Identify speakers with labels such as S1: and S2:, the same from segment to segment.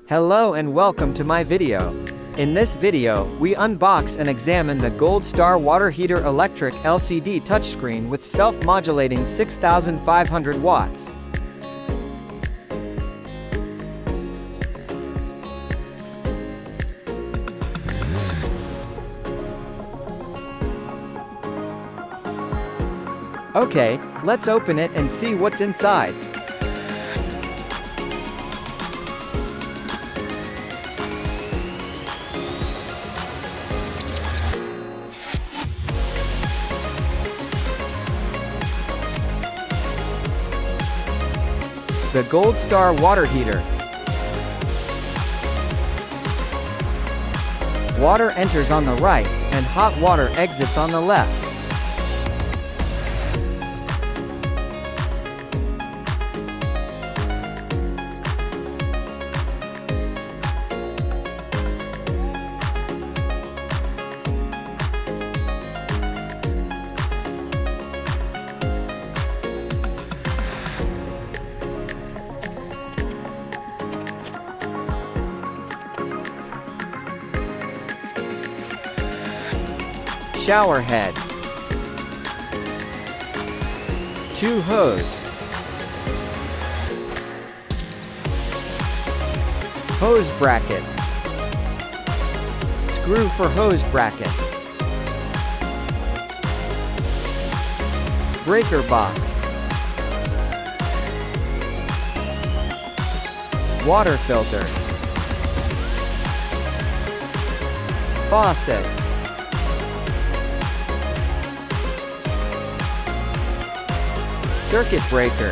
S1: Hello and welcome to my video. In this video, we unbox and examine the Gold Star Water Heater Electric LCD touchscreen with self-modulating 6,500 watts. Okay, let's open it and see what's inside. The Gold Star Water Heater. Water enters on the right, and hot water exits on the left. Shower head. 2 hose. Hose bracket. Screw for hose bracket. Breaker box. Water filter. Faucet. Circuit breaker.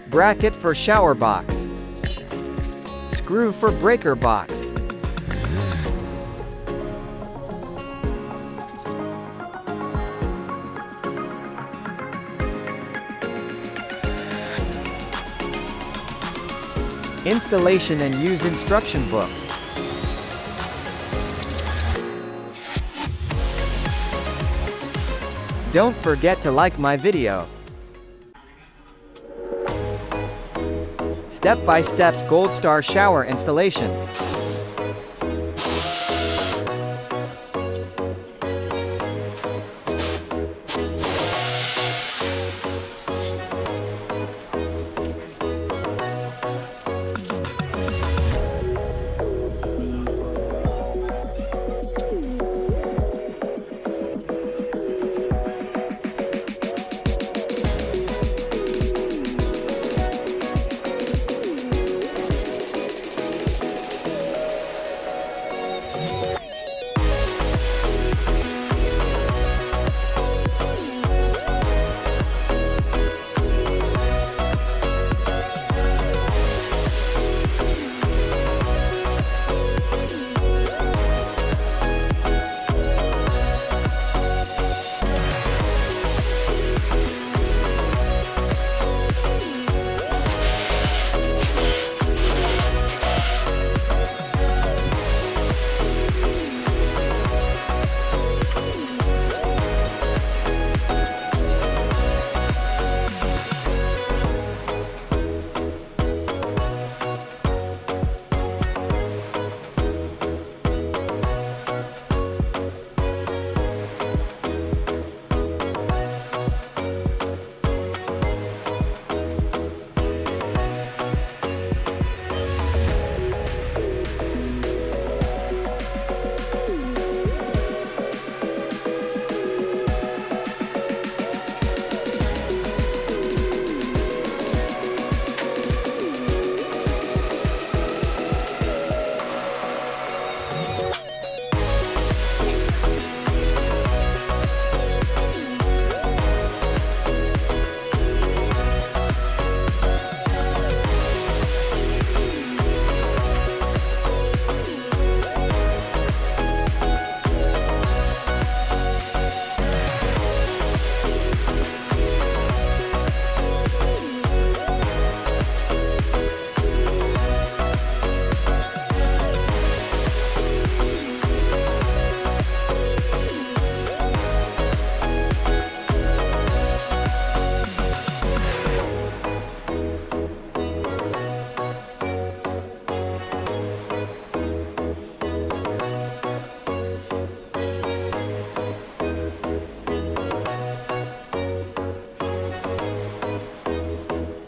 S1: Bracket for shower box. Screw for breaker box. Installation and use instruction book. Don't forget to like my video. Step-by-step Gold Star shower installation.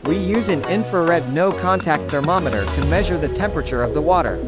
S1: We use an infrared no-contact thermometer to measure the temperature of the water.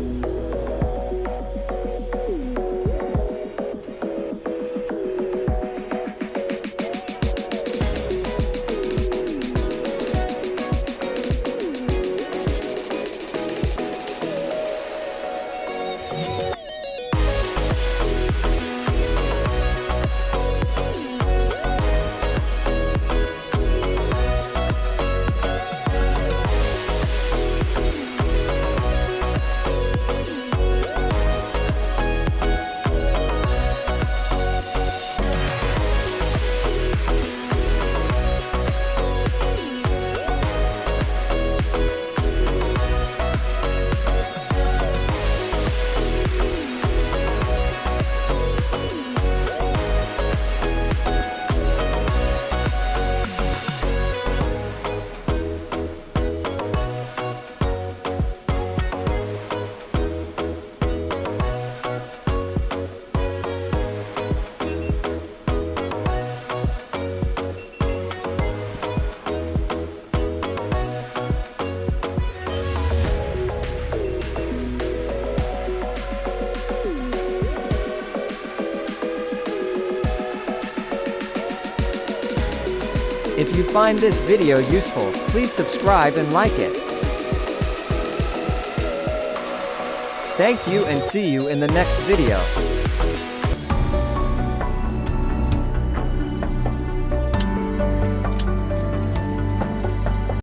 S1: If you find this video useful, please subscribe and like it. Thank you and see you in the next video.